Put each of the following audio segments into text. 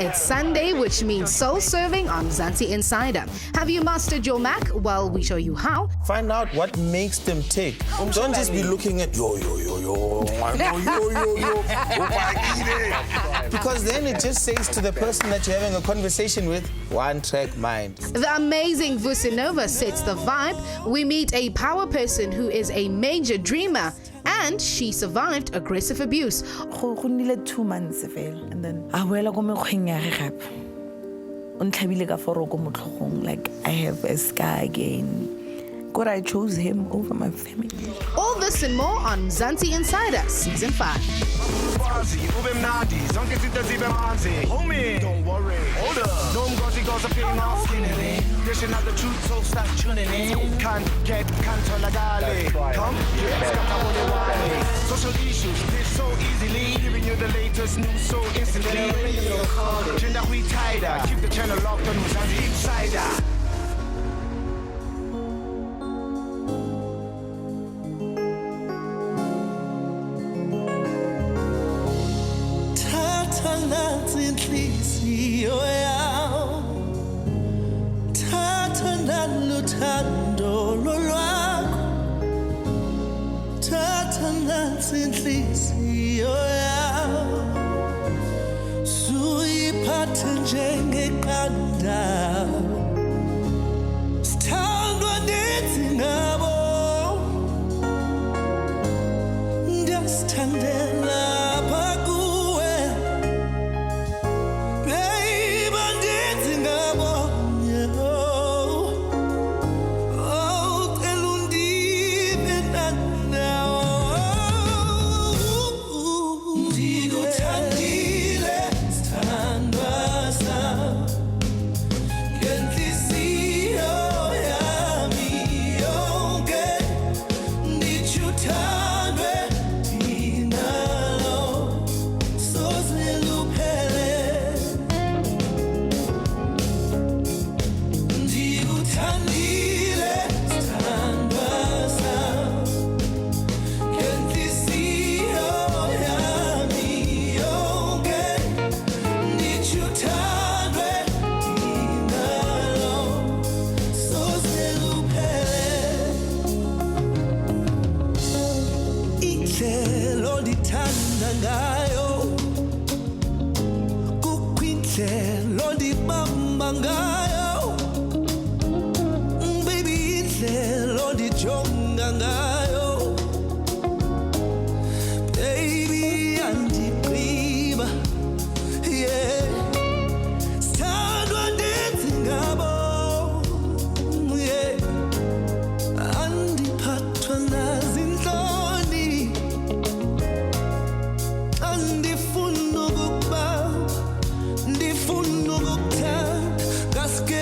It's Sunday, which means soul serving on Mzansi Insider. Have you mastered your Mac? Well, we show you how. Find out what makes them tick. Don't just be looking at yo, because then it just says to the person that you're having a conversation with, one track mind. The amazing Vusinova sets the vibe. We meet a power person who is a major dreamer, and she survived aggressive abuse. Go nnile 2 months and then I wela go mekgweng ya ge gape. O ntlhabile ka foro go motlhogong, like I have a scar again. God, I chose him over my family. All this and more on Mzansi Insider Season 5. Don't worry, hold up. No gossip goes up in our skin. Dishing out the truth, so start tuning in. Can't legale. Come, yes, social issues, this so easily. Giving you the latest news so instantly. Gender we tighter. Keep the channel locked on Mzansi Insider. Inhliziyo yami thatha naluthando lwakho thatha nansi inhliziyo yami suyiphathe njengeqanda sithandwa ndenzi ngabo ndiyasithandela baby, indlela ndijonga ngayo baby andigqiba yeah sithandwa ndenzi ngabo yeah andiphathwa nazintloni andifuna ukuba ndifuna ukukuthanda ngaske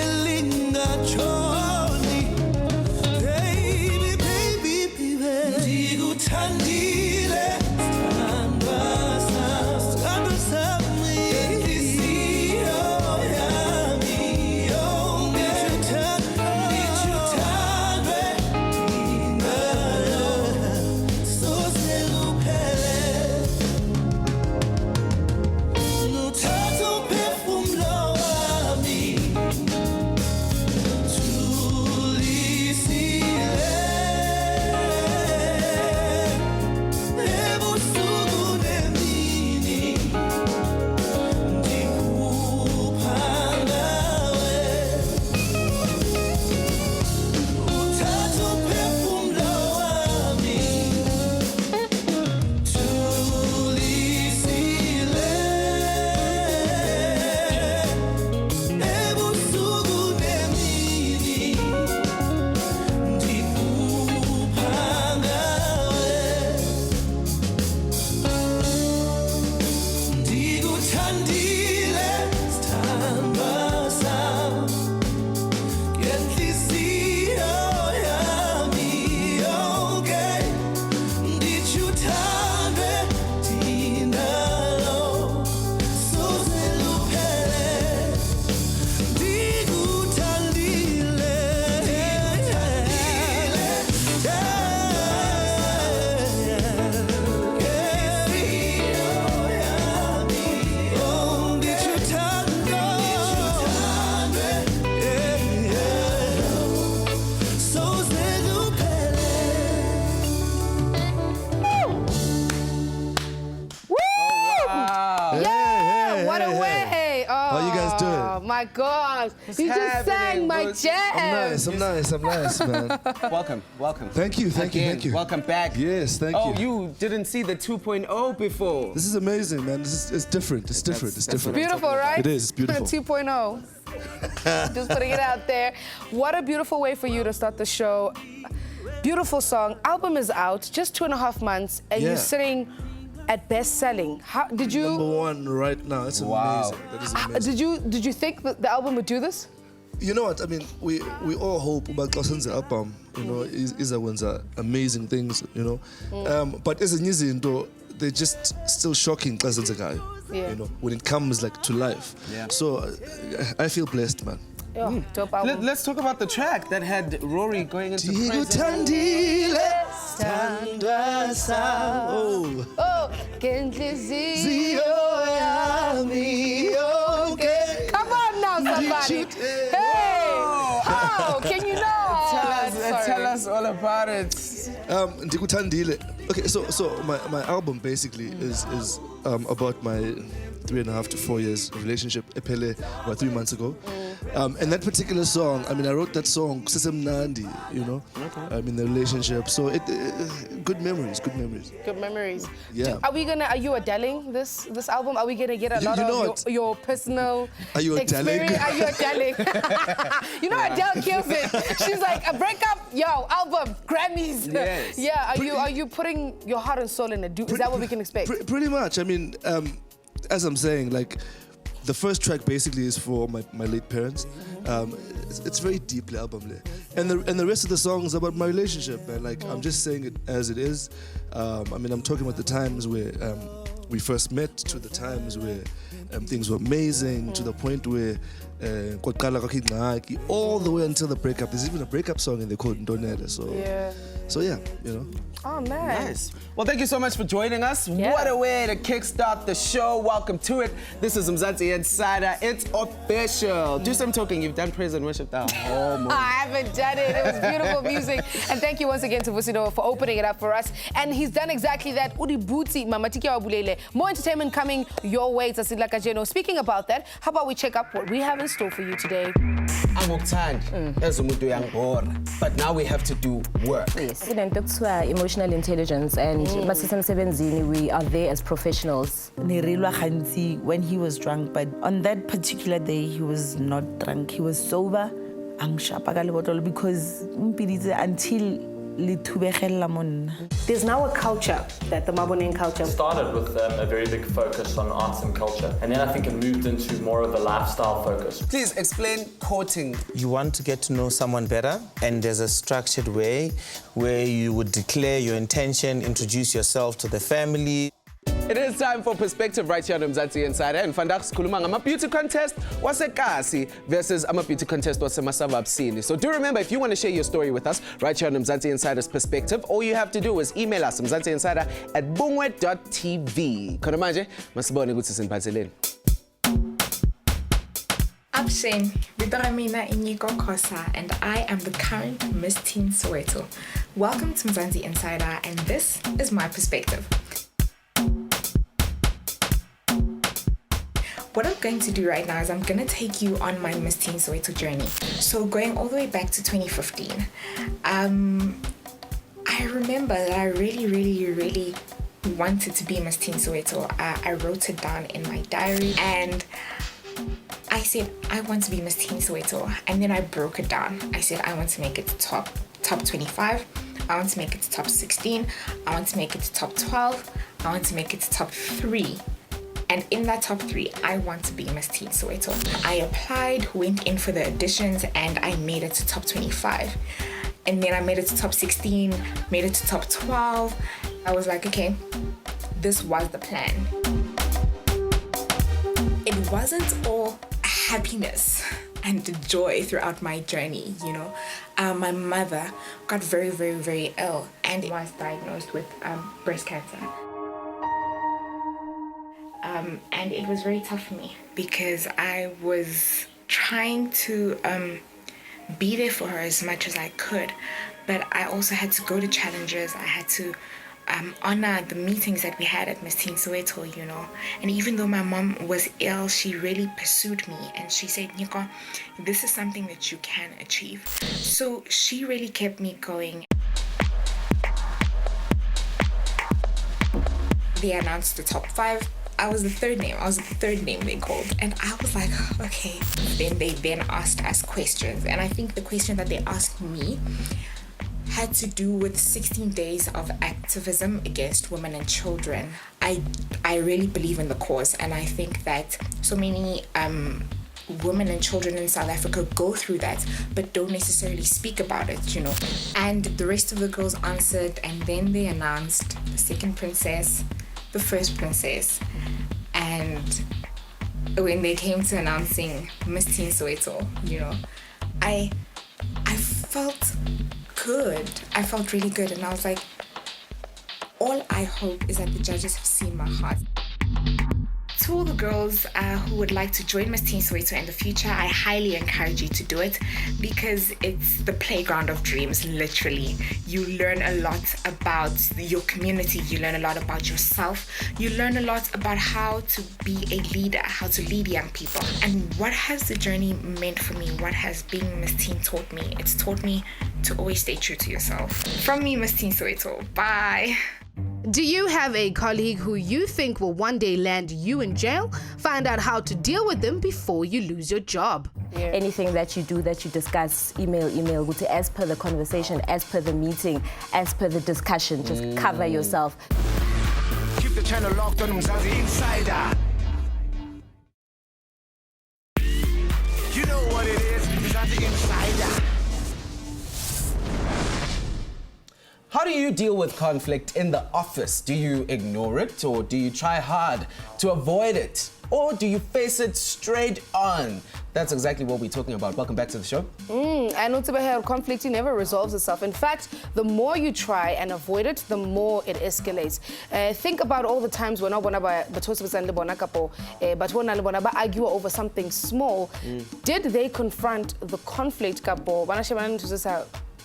What a Hey, hey. way! Oh, How you guys doing? Oh my gosh! You just happening, sang my boss? jazz. I'm nice, man. Welcome. Thank you. Again, welcome back. Yes, thank Oh, you. you didn't see the 2.0 before. This is amazing, man. It's different. It's different. It's that's different. Beautiful, right? It is, it's beautiful. 2.0. Just putting it out there. What a beautiful way for you to start the show. Beautiful song. Album is out, just 2.5 months, and you're Yeah. sitting at best selling. How did you? Number one right now. It's amazing. That is amazing. Did you think that the album would do this? You know what? I mean, we all hope about Klasen's album, you know, is amazing things, you know. But as a new Zindo, they're just still shocking Klasen's guy, Yeah. you know, when it comes like to life. Yeah. So I feel blessed, man. Oh, dope album. Let's talk about the track that had Rory going into prison. Tikuthandile, thandwa sakho. Oh, can't you see? Zio yami, okay. Come on now, somebody. Hey! Oh, can you not? Tell us all about it. Tikuthandile. Okay, so my album basically is about my 3.5 to 4 years of relationship. Epele about 3 months ago. And that particular song, I mean, I wrote that song, Nandi, you know, in the relationship. So good memories. Good memories. Yeah. Are you Adeling this album? Are we gonna get a lot you know of your personal Are you experience? Adeling? Are you Adeling? You know Adele kills it. She's like, a breakup, yo, album, Grammys. Yes. Yeah. Are you putting your heart and soul in it? Is that what we can expect? Pretty much. I mean, as I'm saying, like, the first track basically is for my late parents. It's very deeply album, and the rest of the song is about my relationship, man. Like, I'm just saying it as it is. I mean, I'm talking about the times where we first met, to the times where things were amazing, to the point where all the way until the breakup. There's even a breakup song in there called Ndonele. So yeah, you know. Oh man. Nice. Well, thank you so much for joining us. Yeah. What a way to kickstart the show. Welcome to it. This is Mzansi Insider. It's official. Do some talking. You've done praise and worship the whole morning. I haven't done it. It was beautiful music. And thank you once again to Vusido for opening it up for us. And he's done exactly that. Udi Buti, Mamatiki Wabulele. More entertainment coming your way, Tasidla Kajeno. Speaking about that, how about we check up what we have in store for you today? But now we have to do work. Yes, that's emotional intelligence, and we are there as professionals. Nerilwa Khansi when he was drunk, but on that particular day he was not drunk. He was sober. Because until There's now a culture, that the Maboneng culture. Started with a very big focus on arts and culture, and then I think it moved into more of a lifestyle focus. Please explain courting. You want to get to know someone better, and there's a structured way where you would declare your intention, introduce yourself to the family. It is time for Perspective right here on Mzansi Insider. And Fandak sikhuluma ngama beauty contest waseKasi versus ama beauty contest waseMasavabsini. So do remember, if you want to share your story with us right here on Mzansi Insider's Perspective, all you have to do is email us mzansiinsider@bungwe.tv. Khona manje masibone ukuthi siniphatheleni. Abshen, Vidoramina Inyiko Kosa, and I am the current Miss Teen Soweto. Welcome to Mzansi Insider, and this is my perspective. What I'm going to do right now is I'm going to take you on my Miss Teen Soweto journey. So going all the way back to 2015, I remember that I really wanted to be Miss Teen Soweto. I wrote it down in my diary and I said, I want to be Miss Teen Soweto. And then I broke it down. I said, I want to make it to top 25. I want to make it to top 16. I want to make it to top 12. I want to make it to top 3. And in that top 3, I want to be Miss Teen Soweto. I applied, went in for the auditions, and I made it to top 25. And then I made it to top 16, made it to top 12. I was like, okay, this was the plan. It wasn't all happiness and joy throughout my journey, you know. My mother got very ill and was diagnosed with breast cancer. And it was very tough for me because I was trying to be there for her as much as I could, but I also had to go to challenges. I had to honor the meetings that we had at Miss Teen Soweto, you know. And even though my mom was ill, she really pursued me and she said, Nika, this is something that you can achieve. So she really kept me going. They announced the top 5. I was the third name. I was the third name they called. And I was like, okay. Then they asked us questions. And I think the question that they asked me had to do with 16 days of activism against women and children. I really believe in the cause. And I think that so many women and children in South Africa go through that, but don't necessarily speak about it, you know. And the rest of the girls answered. And then they announced the second princess, the first princess, and when they came to announcing Miss Teen Soweto, you know, I felt good. I felt really good, and I was like, all I hope is that the judges have seen my heart. To all the girls who would like to join Miss Teen Soweto in the future, I highly encourage you to do it because it's the playground of dreams, literally. You learn a lot about your community, you learn a lot about yourself, you learn a lot about how to be a leader, how to lead young people. And what has the journey meant for me? What has being Miss Teen taught me? It's taught me to always stay true to yourself. From me, Miss Teen Soweto. Bye. Do you have a colleague who you think will one day land you in jail? Find out how to deal with them before you lose your job. Yeah. Anything that you do, that you discuss, email, as per the conversation, as per the meeting, as per the discussion, just cover yourself. Keep the channel locked on Mzansi Insider. You know what it is, Mzansi Insider. How do you deal with conflict in the office? Do you ignore it, or do you try hard to avoid it? Or do you face it straight on? That's exactly what we're talking about. Welcome back to the show. And conflict never resolves itself. In fact, the more you try and avoid it, the more it escalates. Think about all the times when but argue over something small. Did they confront the conflict?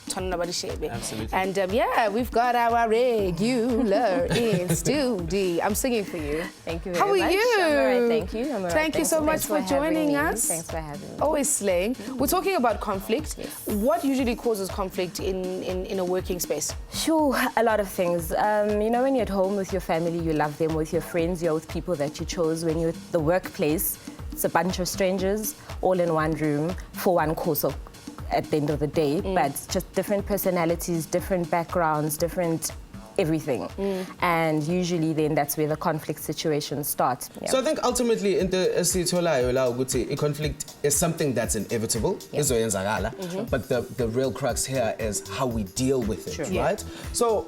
Absolutely. And yeah, we've got our regular in studio. I'm singing for you. Thank you very How are much. you? I'm all right, thank you. I'm all right. Thank you so much for joining us. Thanks for having me. Always slaying. We're talking about conflict. Yes. What usually causes conflict in a working space? Sure, a lot of things. You know, when you're at home with your family, you love them. With your friends, you're with people that you chose. When you're at the workplace, it's a bunch of strangers all in one room for one course at the end of the day, but just different personalities, different backgrounds, different everything. And usually then that's where the conflict situations start. Yeah. So I think ultimately in the conflict is something that's inevitable, but the real crux here is how we deal with it, right? So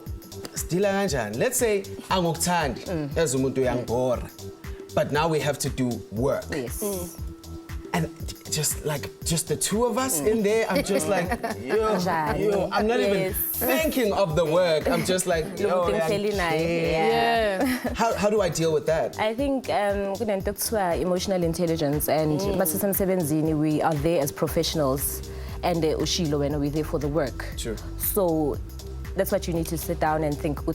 let's say but now we have to do work. Yes. And just the two of us in there, I'm just like, I'm not even thinking of the work. I'm just like, How do I deal with that? I think emotional intelligence, and we are there as professionals, and we're there for the work. True. So that's what you need to sit down and think, and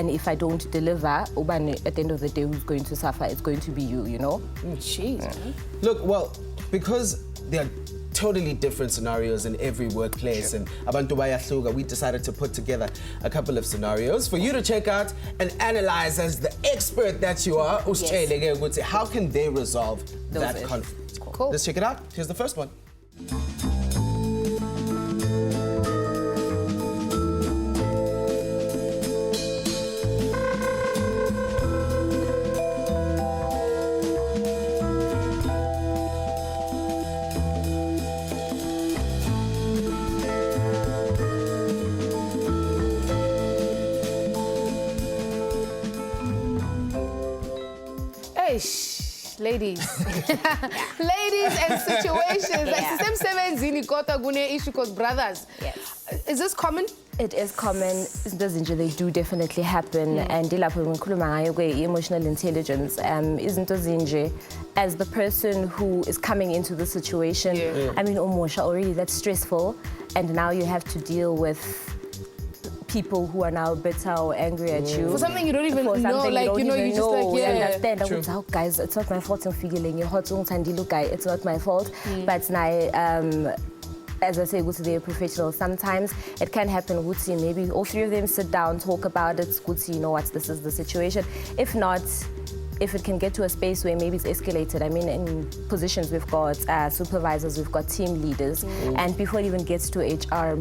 if I don't deliver, at the end of the day, who's going to suffer? It's going to be you, you know? Jeez. Look, well, because there are totally different scenarios in every workplace, and we decided to put together a couple of scenarios for you to check out and analyze as the expert that you are. How can they resolve that conflict? Cool. Let's check it out. Here's the first one. Ladies. Ladies and situations. Like the same issue because brothers. Yes. Is this common? It is common. They do definitely happen. And emotional intelligence as the person who is coming into the situation. I mean, already that's stressful, and now you have to deal with people who are now bitter or angry at you. For something you don't even For know, something like, you you know, don't you even just like, know. yeah. Understand, I would say, oh, guys, it's not my fault I'm feeling. You're hot, it's not my fault. But now, as I say, go to the professional. Sometimes it can happen, Gucci, maybe all three of them sit down, talk about it, Gucci, you know what, this is the situation. If not, if it can get to a space where maybe it's escalated, I mean, in positions we've got supervisors, we've got team leaders, and before it even gets to HR,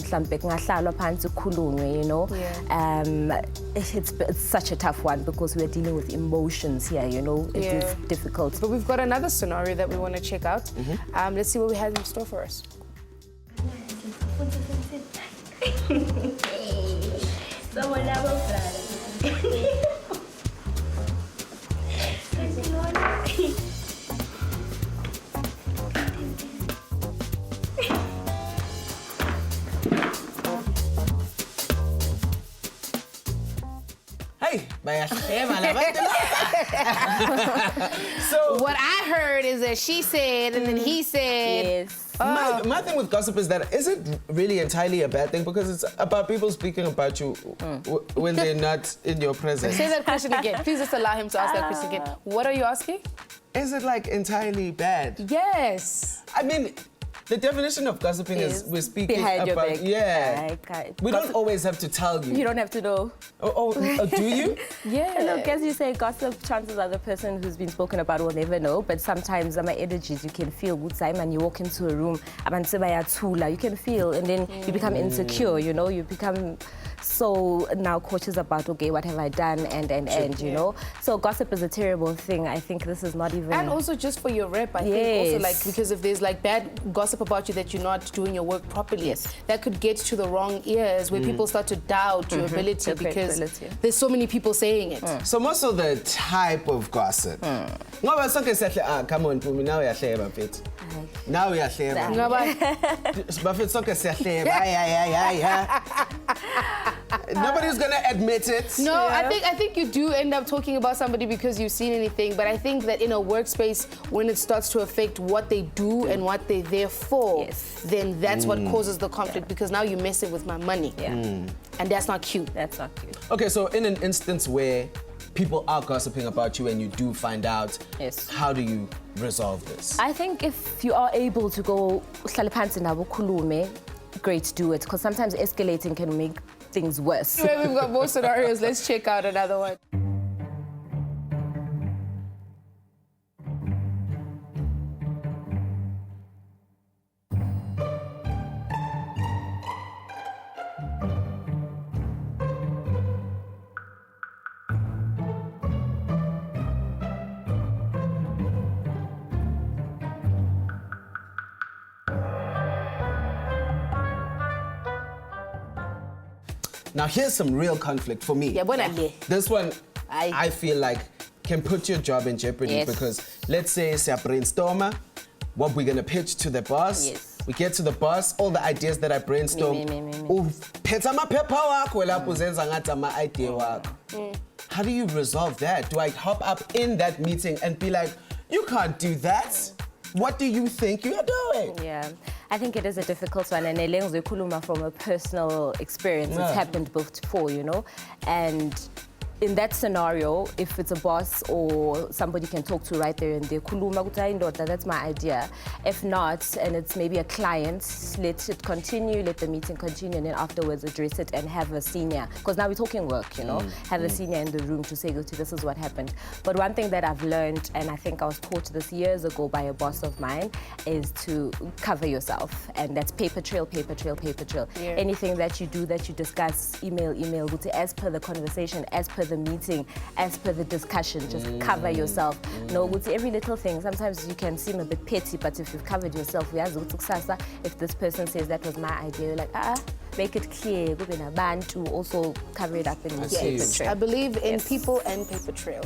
you know, it's such a tough one because we're dealing with emotions here, you know, it is difficult. But we've got another scenario that we want to check out. Let's see what we have in store for us. Hey, so What I heard is that she said and then he said. Yes. my thing with gossip is that is it really entirely a bad thing because it's about people speaking about you when they're not in your presence? Say that question again. Please just allow him to ask that question again. What are you asking? Is it like entirely bad? Yes. I mean, the definition of gossiping is we're speaking behind your about back. yeah. We don't always have to tell you. You don't have to know. Oh, do you? Yeah. Look, as you say, gossip, chances are the person who's been spoken about will never know, but sometimes my energies you can feel. Good time and you walk into a room, you can feel, and then you become insecure, you know, you become so now cautious about, okay, what have I done, and you know. So gossip is a terrible thing. I think this is not even... And also just for your rep, I think also like, because if there's like bad gossip about you that you're not doing your work properly, that could get to the wrong ears where people start to doubt your ability because there's so many people saying it. So most of the type of gossip. Come on, Pumi, now you're here, Bafit. Now you're here, Bafit. Nobody's gonna admit it. No, I think you do end up talking about somebody because you've seen anything, but I think that in a workspace, when it starts to affect what they do and what they're there for, then that's what causes the conflict because now you're messing with my money. And that's not cute. That's not cute. Okay, so in an instance where people are gossiping about you and you do find out, how do you resolve this? I think if you are able to go great, do it, because sometimes escalating can make things worse. We've got more scenarios. Let's check out another one. Now here's some real conflict for me. This one, I feel like, can put your job in jeopardy because let's say it's a brainstormer, what we're gonna pitch to the boss. We get to the boss, all the ideas that I brainstorm. How do you resolve that? Do I hop up in that meeting and be like, you can't do that? What do you think you're doing? Yeah, I think it is a difficult one, and from a personal experience. It's happened before, you know, and in that scenario, if it's a boss or somebody can talk to right there and they that's my idea. If not, and it's maybe a client, let it continue, let the meeting continue, and then afterwards address it and have a senior, because now we're talking work, you know, have a senior in the room to say, this is what happened. But one thing that I've learned, and I think I was taught this years ago by a boss of mine, is to cover yourself, and that's paper trail, paper trail, paper trail. Anything that you do, that you discuss, email, as per the conversation, as per the meeting, as per the discussion, just cover yourself. No, every little thing, sometimes you can seem a bit petty, but if you've covered yourself, if this person says that was my idea, you're like, make it clear, to also cover it up in paper trail. I believe in people and paper trail.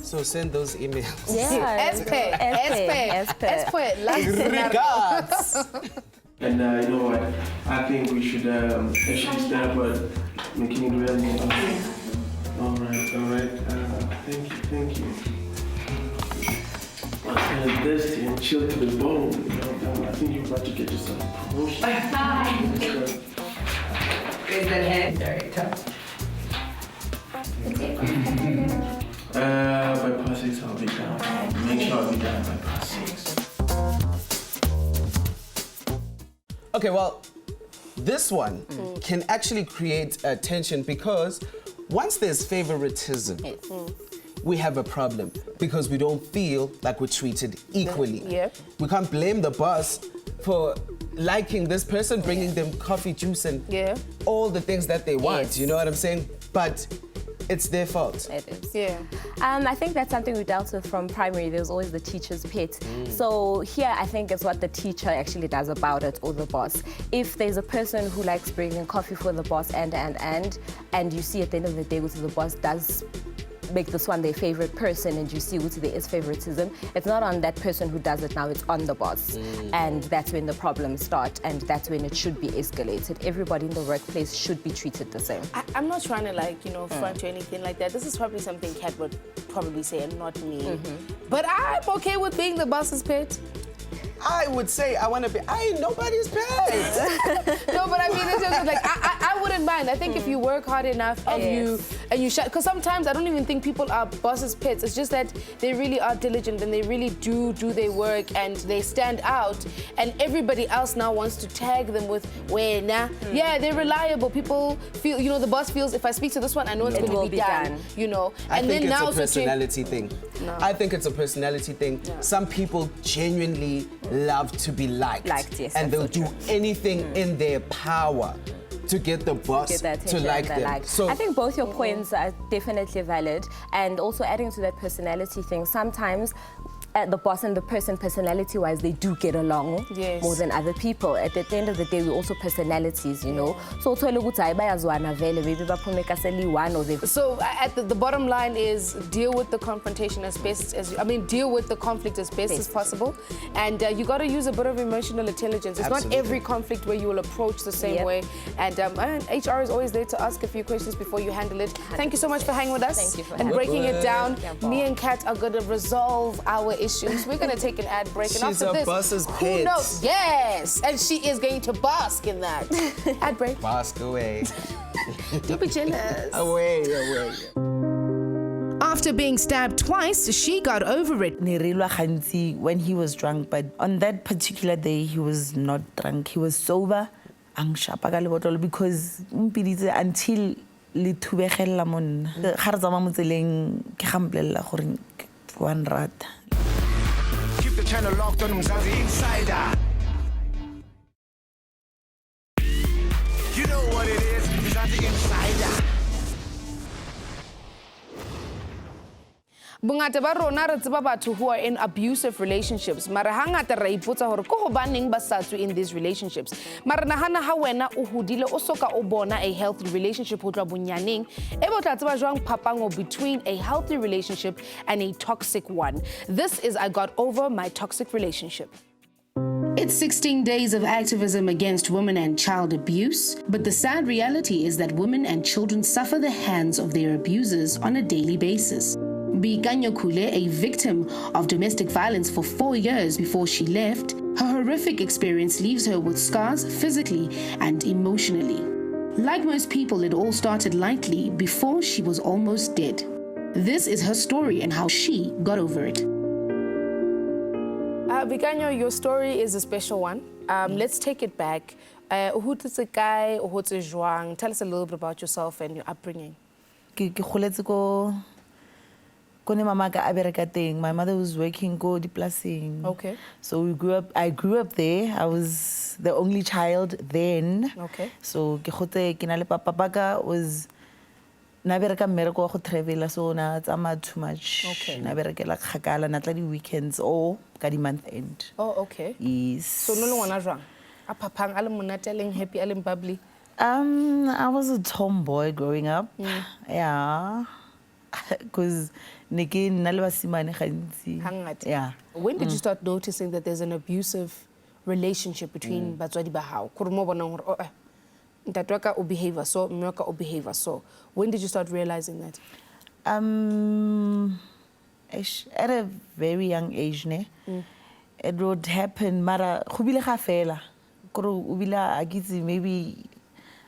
So send those emails. Regards. And you know what? I think we should actually start making it real. All right. Thank you. I'm kind of thirsty and chilled to the bone. You know, I think you're about to get yourself a promotion. Is that hand very tough? By past 6 I'll be done. Make sure I'll be done by past 6. Okay, well, this one can actually create tension because once there's favoritism, we have a problem because we don't feel like we're treated equally. Yeah. We can't blame the boss for liking this person, bringing them coffee, juice, and all the things that they want. Yes. You know what I'm saying? But it's their fault. It is. Yeah. I think that's something we dealt with from primary. There's always the teacher's pet. So here, I think it's what the teacher actually does about it, or the boss. If there's a person who likes bringing coffee for the boss and you see at the end of the day, which the boss does make this one their favorite person, and you see which there is favoritism, it's not on that person who does it now, it's on the boss. And that's when the problems start, and that's when it should be escalated. Everybody in the workplace should be treated the same. I'm not trying to, like, you know, front or anything like that. This is probably something Kat would probably say and not me. But I'm okay with being the boss's pet. I would say I want to be. I ain't nobody's pet. No, but I mean, it's just like I wouldn't mind. I think if you work hard enough and you because sometimes I don't even think people are bosses' pets. It's just that they really are diligent and they really do their work and they stand out. And everybody else now wants to tag them with nah. Yeah, they're reliable. People feel, you know, the boss feels if I speak to this one, I know it's going to be done. You know, I and think then it's now a personality thing. No. I think it's a personality thing. Yeah. Some people genuinely love to be liked. Yes, and they'll so do anything in their power to get the boss to like them. So I think both your points are definitely valid, and also adding to that personality thing, sometimes the boss and the person, personality-wise, they do get along more than other people. At the end of the day, we're also personalities, you know. So maybe So at the bottom line is deal with the confrontation as best as deal with the conflict as best as possible, and you got to use a bit of emotional intelligence. It's not every conflict where you will approach the same way, and HR is always there to ask a few questions before you handle it. Thank you so much for hanging with us. Thank you for and breaking it down. Yeah, Me and Kat are going to resolve our issues. We're going to take an ad break. She's and after a this, boss's who pet. knows? Yes, and she is going to bask in that. Ad break. Bask away. Don't be jealous. Away. After being stabbed twice, she got over it. When he was drunk, but on that particular day, he was not drunk. He was sober. Because until le thubegella monna ga re tsama motseleng ke gampolelela gore one rata. Keep the channel locked on Mzansi Insider. You know what it is, Mzansi Insider. Bongata ba rona re tseba batho who are in abusive relationships. Mara hangata ra ipotsa hore ko hobaneng ba sa tswe in these relationships. Mara nahana ha wena o hodile o soka o bona a healthy relationship ho tloa bonyaneng. E bo tla tseba jwang phapango between a healthy relationship and a toxic one. This is I got over my toxic relationship. It's 16 days of activism against women and child abuse, but the sad reality is that women and children suffer the hands of their abusers on a daily basis. Bikanyo Kule, a victim of domestic violence for 4 years before she left, her horrific experience leaves her with scars physically and emotionally. Like most people, it all started lightly before she was almost dead. This is her story and how she got over it. Bikanyo, your story is a special one. Let's take it back. Tell us a little bit about yourself and your upbringing. My mother was working go diplasing. Okay. So I grew up there. I was the only child then. Okay. So papa was nabereka mmereko wa go travel, so na tsama too much. Okay. Naberekela khakala na tla di weekends or ka di month end. Oh, okay. Yes. So no ngwana jwang? A papang a le monate, a leng happy, a leng bubbly. I was a tomboy growing up. Yeah. Because yeah. When did you start noticing that there's an abusive relationship between batswadi ba hao? Ntatwaka o behave so, mmeka o behave so. When did you start realizing that? At a very young age, it would happen. Mara khubile ga fela. Koro ubila agitsi maybe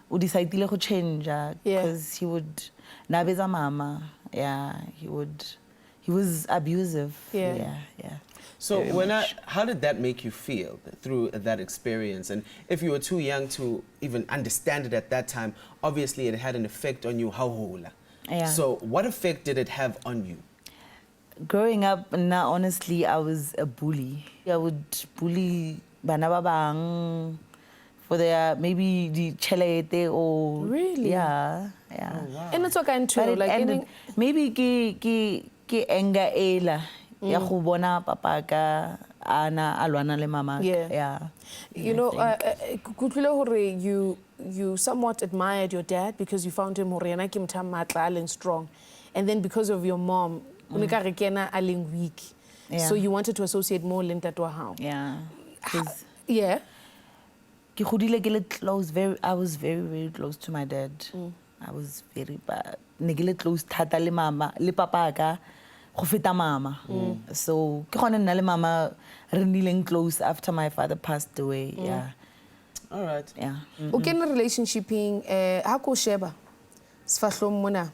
o decided to change Yeah. because he would nabeza mama. Yeah, he was abusive. Yeah. Yeah. So Very how did that make you feel through that experience? And if you were too young to even understand it at that time, obviously it had an effect on you. Yeah. So what effect did it have on you? Growing up, now honestly, I was a bully. I would bully bana ba bang for their maybe the chelete or Really? yeah. And it's okay But too. it Like ended, maybe ke anger ela ya go bona papa ka ana alwana le mama. Yeah. You know, kutlile hore you somewhat admired your dad because you found him hore yena ke motho a matla and strong, and then because of your mom, o ne ka re ke ena a leng weak. Yeah. So you wanted to associate more le ntate wa hao. Yeah. 'Cause Yeah. ke godile ke le close, I was very, very close to my dad. I was very bad. Ne ke le close thata le mama, le papa ka go feta mama. So ke gone nna le mama re nnileng close after my father passed away. Yeah. All right. Yeah. O kene relationshiping ha ko sheba sfahlong mona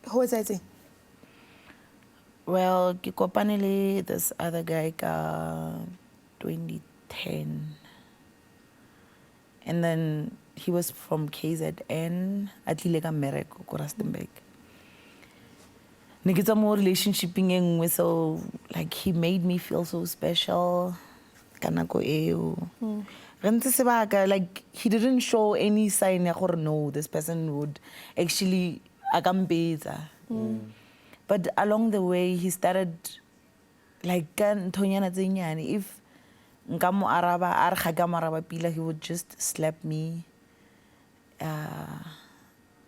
ho etsahetseng? Well, ke kopane le this other guy ka 2010. And then he was from KZN, a tlile ka mmereko ko Rustenburg. Ne ke tswa mo relationshiping e nngwe, so like he made me feel so special ka nako eo. Re ntse sebaka, like he didn't show any sign ya gore no, this person would actually akampetsa. But along the way, he started like ka nthonyana tse nyane. If nka mo araba a re ga ka mo araba pila, he would just slap me.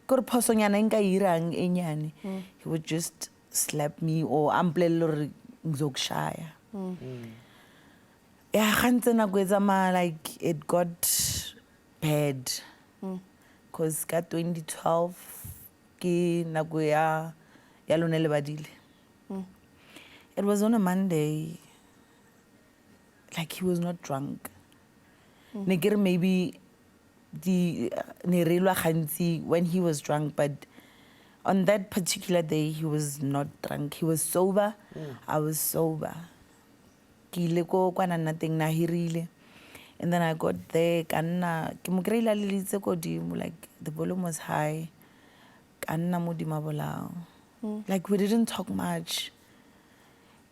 Kore phosonyana nka irang e nyane, he would just slap me or ampolelle hore ngizokushaya. Yeah, gantse nako e tsamaya, like it got bad. Because ka 2012 ke nako ya lone le badile. It was on a Monday. Like he was not drunk. Ne kere maybe ne re lwa gantsi when he was drunk, but on that particular day he was not drunk. He was sober. I was sober. Ke ile ko kwana nothing na hirile. And then I got there, kanna ke mo kreila le litse kodimo, like the volume was high. Kanna modima bolao. Like we didn't talk much.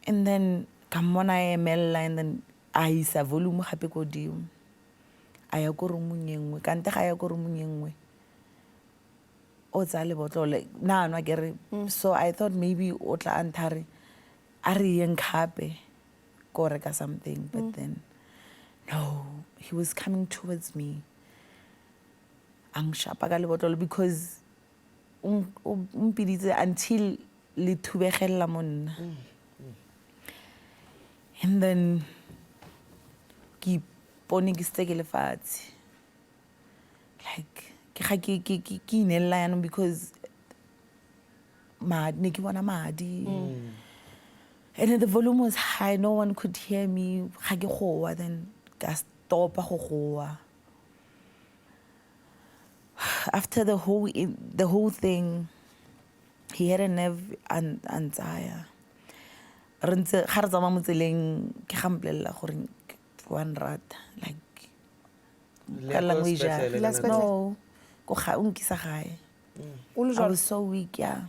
And then kamona emella, and then a isa volume gape kodimo. Aya ko rumong engwe, kante ga ya ko rumong engwe. O tsa le botlole na nwa kere. So I thought maybe o tla antare a re yeng khape ko reka something, but then no, he was coming towards me. Ang shapa ka le botlole because umpiditse until le thubegella monna. And then ke pone ke steke le fatshe. Like ke inella yana because ne ke bona madi. And then the volume was high, no one could hear me. Ga ke goa, then ka stopa go goa. After the whole thing, he had a nerve anxiety. Re ntse ga re tsama mo tseleng ke gampolella gore one rata, like ka language no go ga o nkisa gae. I was so weak, yeah.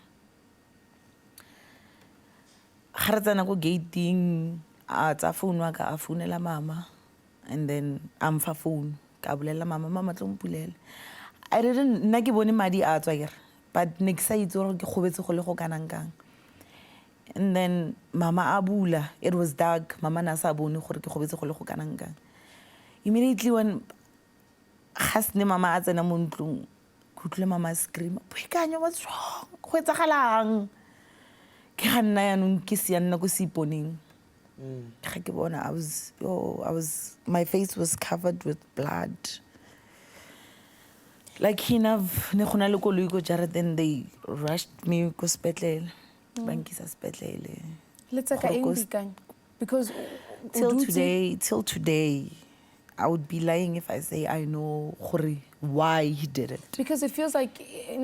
Ga re tsena go gating a tsa phone wa ka a founela mama, and then I'm fa phone ka bolela mama tlo mpulele. I didn't nna ke bone madi a tswa kere, but ne ke sa itse gore ke gobetse go le go kanang kang. And then mama abula, it was dark, mama na sa bone gore ke gobetse go le go kanang kang. Immediately when hasne mama a tsena mo ntlong, kutlwe mama scream, "Boikanyo, what's wrong? Go etsagalang?" Ke ganna yanong ke se yana go siponeng. Ga ke bona I was my face was covered with blood. Like enough ne gona le koloi go jara, then they rushed me go spetlele. Bankisa spetlele. Let's say because till today I would be lying if I say I know why he did it. Because it feels like Yeah.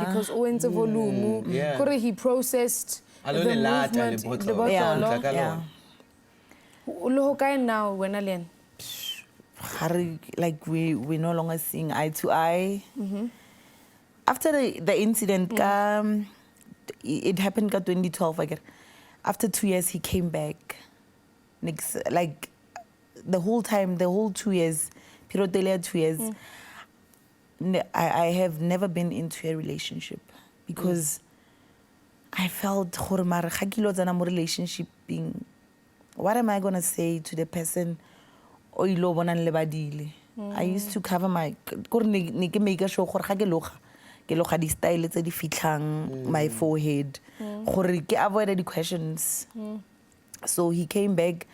because volume, yeah. he processed the Alo le lata movement, le botolo. the botolo. Yeah. Lo hokae now wena le yena? Like we're no longer seeing eye to eye. After the incident, it happened in 2012. After 2 years, he came back. Like the whole 2 years, Pirotelia 2 years. I have never been into a relationship because I felt relationship being. What am I gonna say to the person? I used to cover my my forehead avoid the questions. So he came back.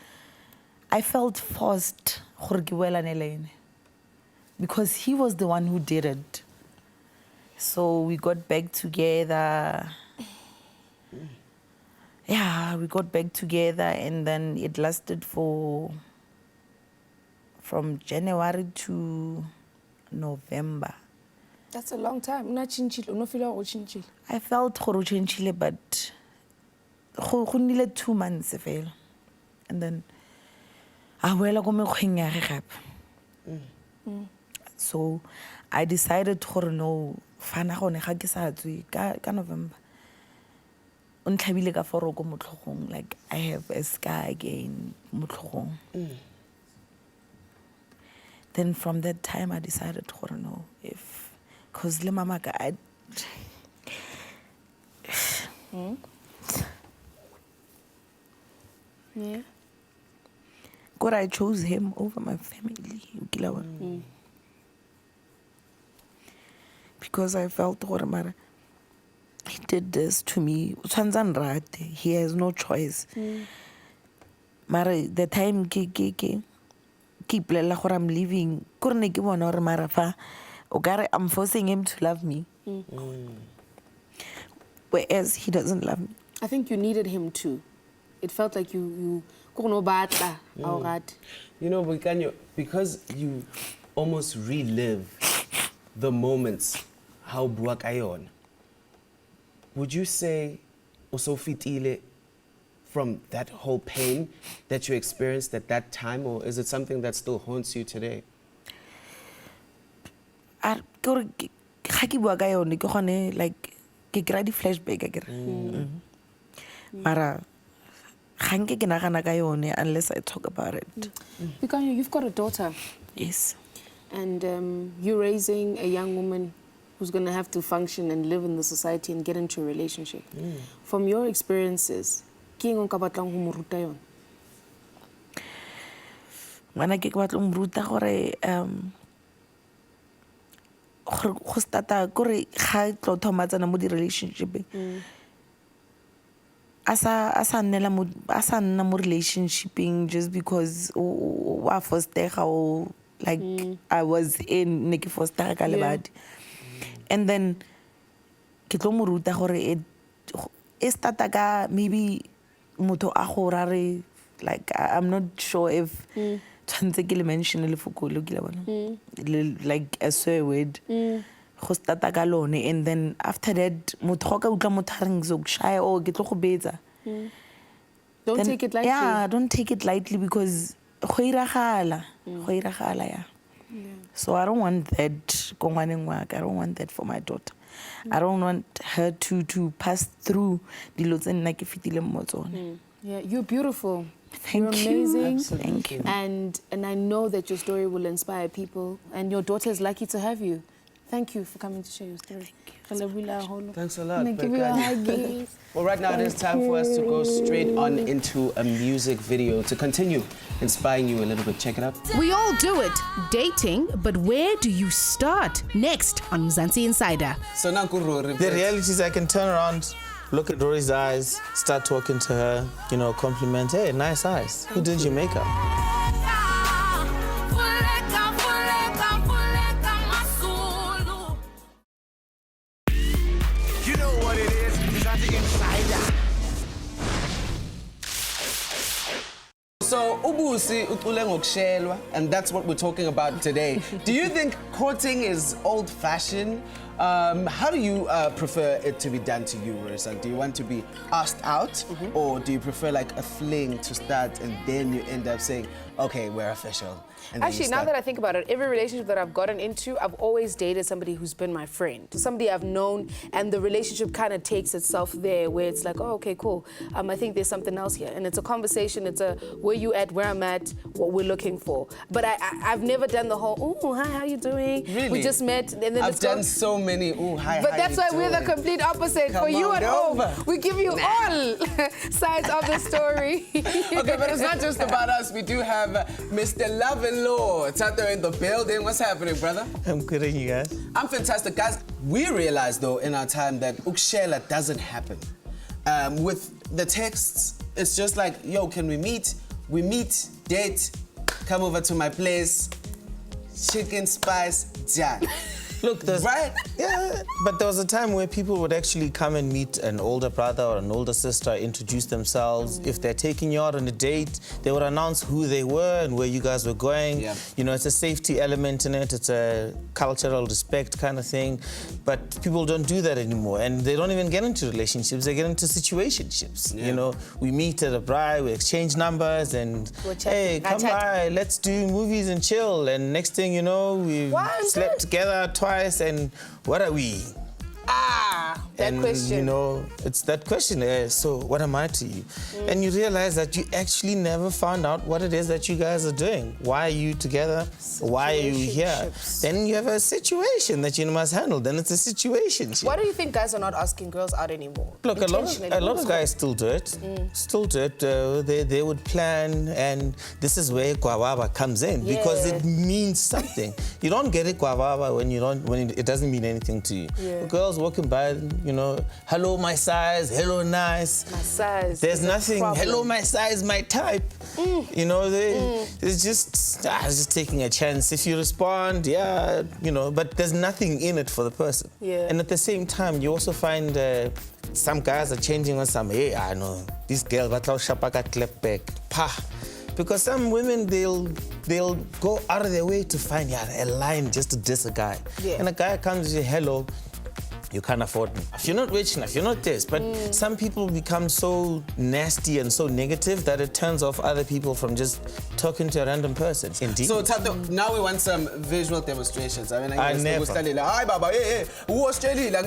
I felt forced because he was the one who did it. So we got back together. Yeah, we got back together, and then it lasted from January to November. That's a long time. I felt changile, but go nnile 2 months fela. And then I wela go mekgweng ya ge gape. So I decided no, fana gone ga ke sa tswe ka November. Untlhabile ka foroko mo tlhogong, like I have a scar again mo tlhogong. Then from that time I decided no, because le mama ka Yeah. God, I chose him over my family. Because I felt he did this to me. He has no choice. Mara the time keep I'm leaving. I'm forcing him to love me. Whereas he doesn't love me. I think you needed him too. It felt like you You know, because you almost relive the moments how buak ayon. Would you say also fitile from that whole pain that you experienced at that time, or is it something that still haunts you today? Like flashback Mara unless I talk about it. Pikanyo, you've got a daughter. Yes. And you're raising a young woman who's going to have to function and live in the society and get into a relationship. From your experiences, ke eng o ka batlang ho mo ruta yona? Ngwana ke batla mo ruta gore go starta gore ga tlo thoma tsena mo di relationship asa nna mo relationshiping just because wa foster how like I was in neki foster ka lebadi. And then ke tlo mo ruta gore e starta ka maybe motho a go rare, like I'm not sure if tshwantse ke le mention le fokolo ke la bona like a swear word go starta ka lone, and then after that motho ka utla motho a reng zokushaya o ke tlo go betsa. Don't take it lightly. Yeah, don't take it lightly because go iragala yeah. So I don't want that. I don't want that for my daughter. I don't want her to pass through the lots and like if Yeah, you're beautiful. Thank You're amazing. Thank you. And I know that your story will inspire people, and your daughter is lucky to have you. Thank you for coming to share your story. Thanks a lot. Give you a hug. Well, right now it is time for us to go straight on into a music video to continue inspiring you a little bit. Check it out. We all do it, dating, but where do you start? Next on Mzansi Insider. So now, The reality is I can turn around, look at Rory's eyes, start talking to her, compliment, hey, nice eyes. Who did your makeup? You know what it is, Mzansi Insider. So, ubusi ucule ngokushelwa, and that's what we're talking about today. Do you think courting is old-fashioned? How do you prefer it to be done to you, Rosa? Do you want to be asked out, or do you prefer like a fling to start and then you end up saying, okay, we're official? Actually, now that I think about it, every relationship that I've gotten into, I've always dated somebody who's been my friend, somebody I've known, and the relationship kind of takes itself there, where it's like, oh, okay, cool. I think there's something else here, and it's a conversation. It's a where you at, where I'm at, what we're looking for. But I've never done the whole, oh, hi, how you doing? Really? We just met, and then I've done so many, oh, hi, but how that's you why we're the doing? complete opposite. Come For you on at over. home, we give you all sides of the story. Okay, but it's not just about us. We do have Mr. Love and Law. It's out there in the building. What's happening, brother? I'm good, and you guys? I'm fantastic, guys. We realized, though, in our time that ukshela doesn't happen. With the texts, it's just like, yo, can we meet? We meet, date, come over to my place, chicken spice, jam. Look, there's... Right? Yeah, but there was a time where people would actually come and meet an older brother or an older sister, introduce themselves. If they're taking you out on a date, they would announce who they were and where you guys were going. Yeah. You know, it's a safety element in it. It's a cultural respect kind of thing. But people don't do that anymore. And they don't even get into relationships. They get into situationships. Yeah. You know, we meet at a bar, we exchange numbers, and hey, come by, let's do movies and chill. And next thing you know, we've slept together twice. And what are we? That question. You know, it's that question. So what am I to you? And you realize that you actually never found out what it is that you guys are doing. Why are you together? Why are you here? Then you have a situation that you must handle. Then it's a situation. Why do you think guys are not asking girls out anymore? Look, a lot of guys still do it. Still do it. They would plan, and this is where guavava comes in because it means something. You don't get it guavava when it doesn't mean anything to you. Girls walking by, you know, hello my size, hello nice. My size. There's nothing. Hello my size, my type. You know, it's just taking a chance. If you respond, yeah, you know, but there's nothing in it for the person. And at the same time, you also find some guys are changing on some. Hey, I know this girl, but I'll shapaka clap back. Pa. Because some women, they'll go out of their way to find a line just to diss a guy. And a guy comes and says, hello, you can't afford me. If you're not rich enough, you're not this. But some people become so nasty and so negative that it turns off other people from just talking to a random person. Indeed. So, Tato, now we want some visual demonstrations. I mean, I never. Hi, Baba, hey, who Australia?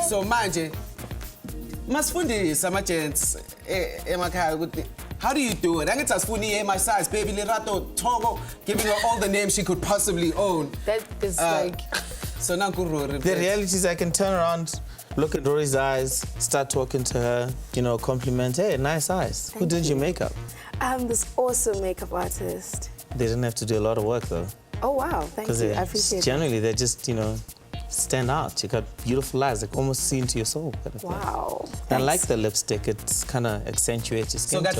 So, manje, masifundisa ama-gents emakhaya ukuthi how do you do it? Angithi asifuni my size, baby lirato, Togo, giving her all the names she could possibly own. That is like... So now Rory. The reality is I can turn around, look at Rory's eyes, start talking to her, you know, compliment, hey, nice eyes. Who did your makeup? This awesome makeup artist. They didn't have to do a lot of work though. Oh wow, thank you. I appreciate it. Generally, they're just, you know, stand out. You got beautiful eyes, like almost see into your soul. Wow. I like the lipstick. It's kind of accentuates your skin tone.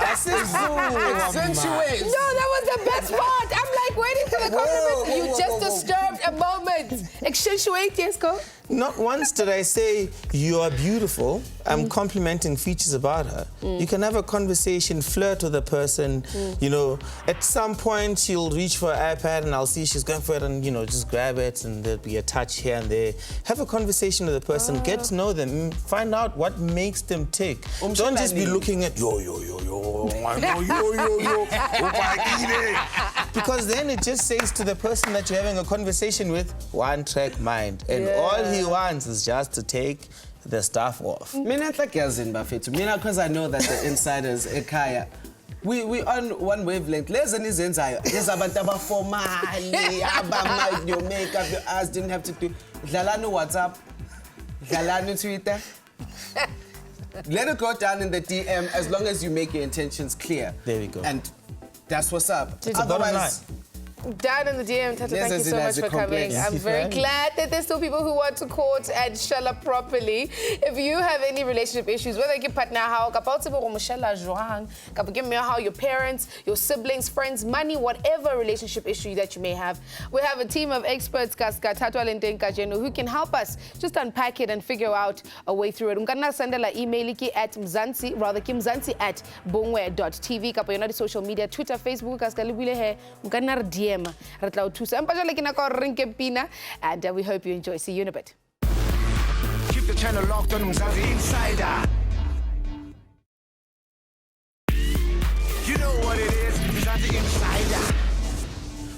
Accentuate. No, that was the best part. I'm like waiting for the compliment. You just disturbed a moment. Accentuate, yes, go. Not once did I say, you are beautiful. I'm complimenting features about her. You can have a conversation, flirt with a person. You know, at some point, she'll reach for her iPad and I'll see she's going for it and, you know, just grab it and there'll be a touch here and there. Have a conversation with the person, get to know them, find out what makes them tick. Don't just be looking at, yo, because then it just says to the person that you're having a conversation with, one-track mind. And all he wants is just to take the stuff off. Mina because I know that the insiders ekhaya we on one wavelength. Lezi nizenzayo abantu abafomali abama your makeup, your eyes didn't have to do. Dlalani WhatsApp, dlalani Twitter. Let it go down in the DM as long as you make your intentions clear. There we go. And that's what's up. It's otherwise, Down in the DM, Tata, Yes, thank you as so in much as a for coming. complex. I'm very glad that there's still people who want to court and shell up properly. If you have any relationship issues, whether your partner, how, how your parents, your siblings, friends, money, whatever relationship issue that you may have, we have a team of experts who can help us just unpack it and figure out a way through it. Send an email at kimzansi@bongwe.tv. Kapa social media, Twitter, Facebook, DM. And we hope you enjoy. See you in a bit. Keep the channel locked on Mzansi Insider. You know what it is, Mzansi Insider.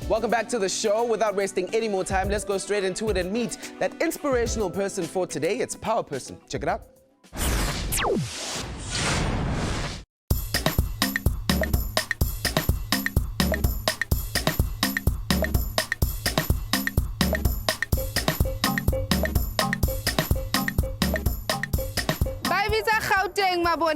Welcome back to the show. Without wasting any more time, let's go straight into it and meet that inspirational person for today. It's Power Person. Check it out.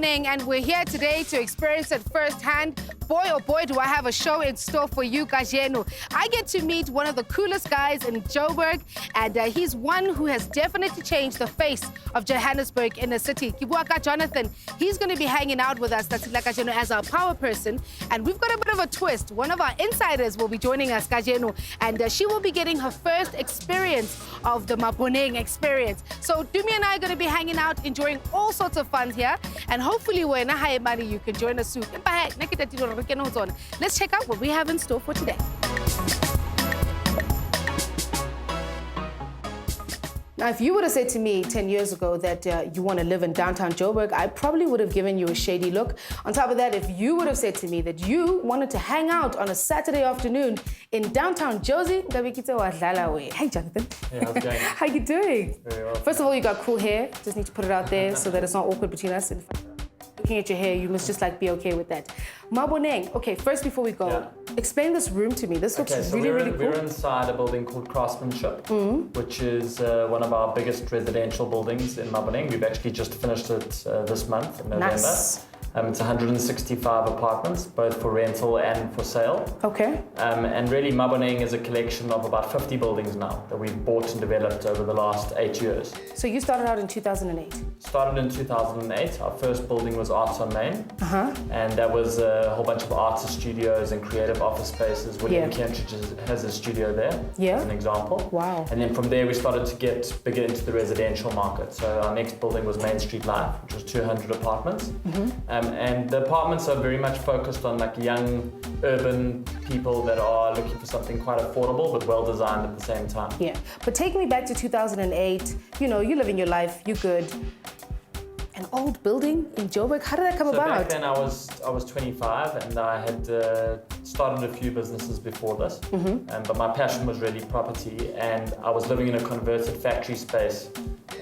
And we're here today to experience it firsthand. Boy, oh boy, do I have a show in store for you, Kajeno. I get to meet one of the coolest guys in Joburg, and he's one who has definitely changed the face of Johannesburg in the city. Kibuaka Jonathan, he's going to be hanging out with us, that's like Kajeno, as our power person. And we've got a bit of a twist. One of our insiders will be joining us, Kajeno, and she will be getting her first experience of the Maboneng experience. So Dumi and I are going to be hanging out, enjoying all sorts of fun here. And hopefully when you can join us soon. Let's check out what we have in store for today. Now, if you would have said to me 10 years ago that you want to live in downtown Joburg, I probably would have given you a shady look. On top of that, if you would have said to me that you wanted to hang out on a Saturday afternoon in downtown Josie, hey, Jonathan. Hey, how's it going? How you doing? Very well. First of all, you got cool hair. Just need to put it out there so that it's not awkward between us. Looking at your hair, you must just be okay with that. Maboneng, okay, first before we go, explain this room to me. This looks really cool. We're inside a building called Craftsmanship, which is one of our biggest residential buildings in Maboneng. We've actually just finished it this month in November. Nice. It's 165 apartments, both for rental and for sale. Okay. And really, Maboneng is a collection of about 50 buildings now that we've bought and developed over the last 8 years. So you started out in 2008? Started in 2008. Our first building was Arts on Main. And that was a whole bunch of artist studios and creative office spaces. William Kentridge has a studio there, as an example. Wow. And then from there, we started to get bigger into the residential market. So our next building was Main Street Life, which was 200 apartments. And the apartments are very much focused on like young urban people that are looking for something quite affordable but well designed at the same time. Yeah, but take me back to 2008. You know, you're living your life, you're good. An old building in Joburg, how did that come about? Back then I was 25 and I had started a few businesses before this. But my passion was really property, and I was living in a converted factory space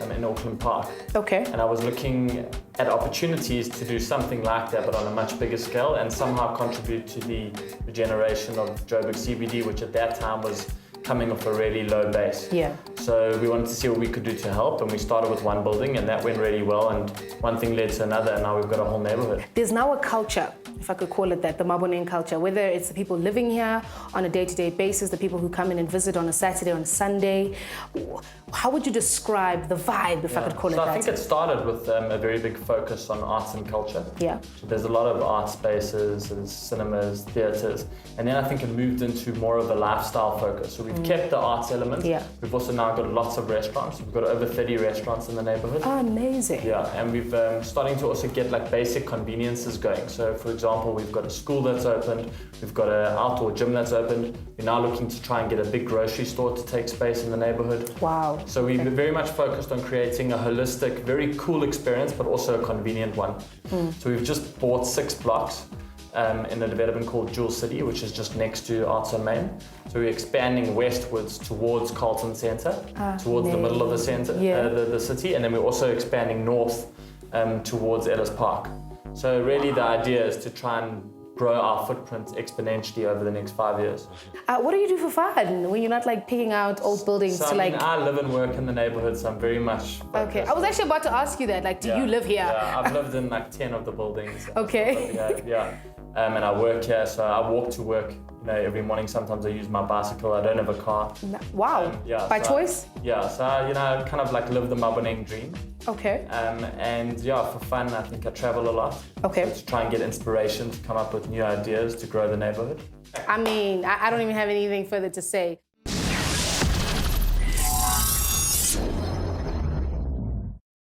in Auckland Park. Okay. And I was looking at opportunities to do something like that, but on a much bigger scale, and somehow contribute to the regeneration of Joburg CBD, which at that time was coming off a really low base. Yeah. So we wanted to see what we could do to help, and we started with one building, and that went really well, and one thing led to another, and now we've got a whole neighborhood. There's now a culture, if I could call it that, the Maboneng culture, whether it's the people living here on a day-to-day basis, the people who come in and visit on a Saturday, on a Sunday. How would you describe the vibe, if I could call it that? I think it started with a very big focus on arts and culture. Yeah. So there's a lot of art spaces, there's cinemas, theatres, and then I think it moved into more of a lifestyle focus. So we've kept the arts element. Yeah. We've also now got lots of restaurants. We've got over 30 restaurants in the neighborhood. Oh, amazing. Yeah, and we've starting to also get like basic conveniences going. So for example, we've got a school that's opened, we've got an outdoor gym that's opened. We're now looking to try and get a big grocery store to take space in the neighborhood. Wow. So we've very much focused on creating a holistic, very cool experience, but also a convenient one. So we've just bought 6 blocks in a development called Jewel City, which is just next to Arts on Main. So we're expanding westwards towards Carlton Centre, towards the middle of the centre, the city, and then we're also expanding north towards Ellis Park. So really the idea is to try and grow our footprint exponentially over the next 5 years. What do you do for fun when you're not like picking out old buildings So, to like... I live and work in the neighborhood, so I'm very much focused. Okay, I was actually about to ask you that, like, do you live here? Yeah, I've lived in like 10 of the buildings. Okay. And I work here, so I walk to work You know, every morning sometimes I use my bicycle. I don't have a car. Wow. By choice? Yeah, so you know, kind of like live the Maboneng dream. Okay. And yeah, for fun, I think I travel a lot. Okay. So to try and get inspiration to come up with new ideas to grow the neighborhood. I mean, I don't even have anything further to say.